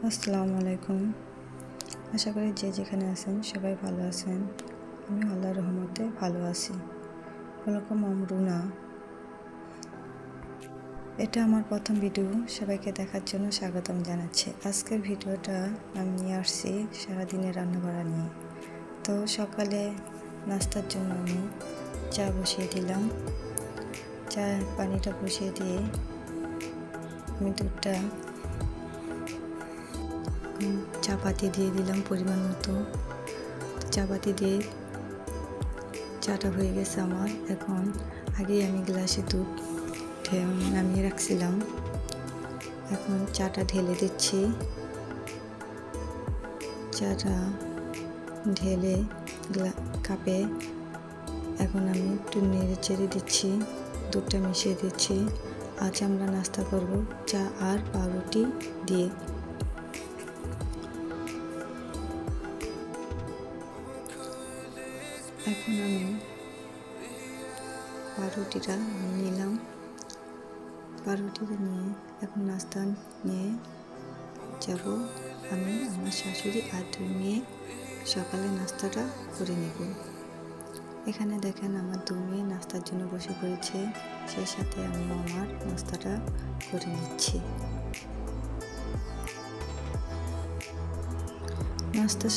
আসসালামু আলাইকুম। আশা করি যে যেখানে আছেন সবাই ভালো আছেন। আমি আল্লাহর রহমতে ভালো আছি। ওয়েলকাম রুনা। এটা আমার প্রথম ভিডিও, সবাইকে দেখার জন্য স্বাগতম জানাচ্ছি। আজকের ভিডিওটা আমি নিয়ে আসছি সারাদিনের রান্নাবাড়া নিয়ে। তো সকালে নাস্তার জন্য আমি চা বসিয়ে দিলাম। চা পানিটা বসিয়ে দিয়ে আমি দুধটা চা পাতি দিয়ে দিলাম পরিমাণ মতো। চা পাতি দিয়ে চাটা হয়ে গেছে আমার। এখন আগেই আমি গ্লাসে দুধ নামিয়ে রাখছিলাম। এখন চাটা ঢেলে দিচ্ছি। চাটা ঢেলে কাপে এখন আমি একটু নেড়ে চেড়ে দিচ্ছি, দুধটা মিশিয়ে দিচ্ছি। আজ আমরা নাস্তা করব চা আর পাউরুটি দিয়ে। এখন আমি পাউরুটিটা নিলাম। পাউরুটিটা নিয়ে এখন নাস্তা নিয়ে যাব আমি, আমার শাশুড়ি আর দুই মেয়ে সকালে নাস্তাটা করে নেব। এখানে দেখেন আমার দুই মেয়ে নাস্তার জন্য বসে পড়েছে, সেই সাথে আমি আমার নাস্তাটা করে নিচ্ছি। নাস্তা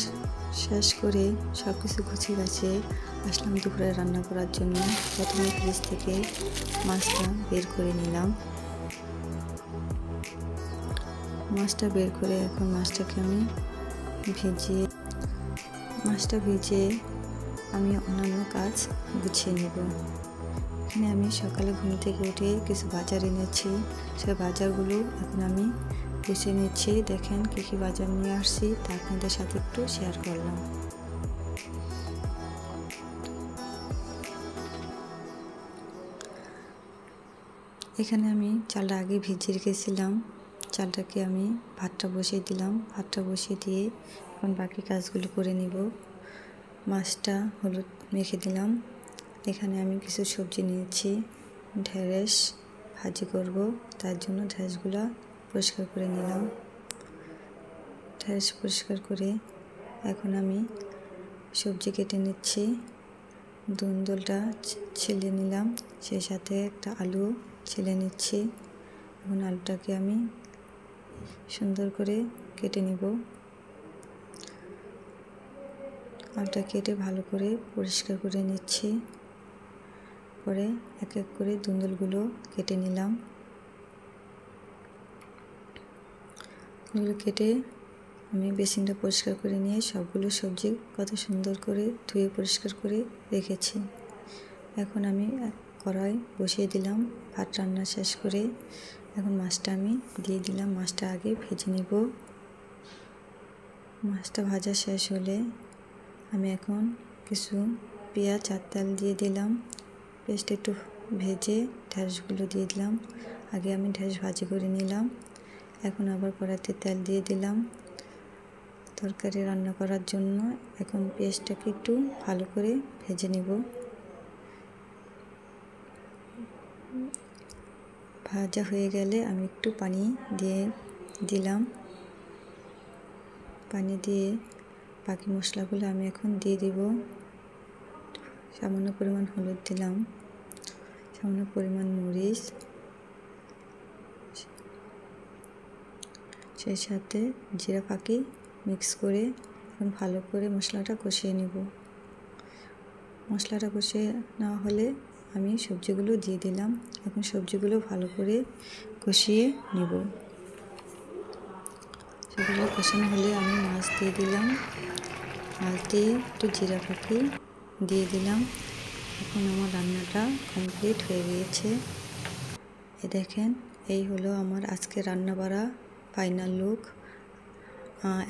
শেষ করে সব কিছু গুছিয়ে গাছিয়ে আসলাম দুপুরে রান্না করার জন্য। প্রথমে ফ্রিজ থেকে মাছটা বের করে নিলাম। মাছটা বের করে এখন মাছটাকে আমি ভিজিয়ে আমি অন্যান্য কাজ গুছিয়ে নেব। এখানে আমি সকালে ঘুম থেকে উঠে কিছু বাজার এনেছি, সেই বাজারগুলো এখন আমি গুছিয়ে নিচ্ছি। দেখেন কী কী বাজার নিয়ে আসছি তা আপনাদের সাথে একটু শেয়ার করলাম। এখানে আমি চালটা আগে ভিজিয়ে রেখেছিলাম। চালটাকে আমি ভাতটা বসিয়ে দিলাম। ভাতটা বসিয়ে দিয়ে এখন বাকি কাজগুলো করে নিব। মাছটা হলুদ মেখে দিলাম। এখানে আমি কিছু সবজি নিয়েছি, ঢেঁড়স ভাজি করব, তার জন্য ঢেঁড়সগুলো পরিষ্কার করে নিলাম। ঢেঁড়স পরিষ্কার করে এখন আমি সবজি কেটে নিচ্ছি। দুন্দলটা ছিলে নিলাম, সেই সাথে একটা আলু ছিলে নিচ্ছি। এখন আলুটাকে আমি সুন্দর করে কেটে নিব। আলুটা কেটে ভালো করে পরিষ্কার করে নিচ্ছি। পরে এক এক করে দুন্দলগুলো কেটে নিলাম। এগুলো কেটে আমি বেসিনটা পরিষ্কার করে নিয়ে সবগুলো সবজি কত সুন্দর করে ধুয়ে পরিষ্কার করে রেখেছি। এখন আমি কড়াই বসিয়ে দিলাম। ভাত রান্না শেষ করে এখন মাছটা আমি দিয়ে দিলাম। মাছটা আগে ভেজে নিব। মাছটা ভাজা শেষ হলে আমি এখন কিছু পেঁয়াজ আর তেল দিয়ে দিলাম। পেঁয়াজটা একটু ভেজে ঢেঁড়সগুলো দিয়ে দিলাম। আগে আমি ঢেঁড়স ভাজি করে নিলাম। এখন আবার কড়াইতে তেল দিয়ে দিলাম তরকারি রান্না করার জন্য। এখন পেঁয়াজটাকে একটু ভালো করে ভেজে নেব। ভাজা হয়ে গেলে আমি একটু পানি দিয়ে দিলাম। পানি দিয়ে বাকি মশলাগুলো আমি এখন দিয়ে দিব। সামান্য পরিমাণ হলুদ দিলাম, সামান্য পরিমাণ মরিচ, সেই সাথে জিরা ফাঁকি মিক্স করে এখন ভালো করে মশলাটা কষিয়ে নেব। মশলাটা কষিয়ে নেওয়া হলে আমি সবজিগুলো দিয়ে দিলাম। এখন সবজিগুলো ভালো করে কষিয়ে নেব। সেগুলো কষানো হলে আমি মাছ দিয়ে দিলাম। মাছ দিয়ে একটু জিরা ফাঁকি দিয়ে দিলাম। এখন আমার রান্নাটা কমপ্লিট হয়ে গিয়েছে। দেখেন এই হলো আমার আজকে রান্না বাড়া ফাইনাল লুক।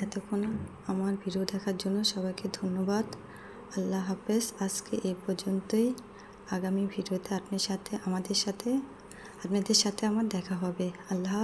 এতক্ষণ আমার ভিডিও দেখার জন্য সবাইকে ধন্যবাদ। আল্লাহ হাফেজ। আজকে এই পর্যন্তই। আগামী ভিডিওতে আপনাদের সাথে আমার দেখা হবে। আল্লাহ।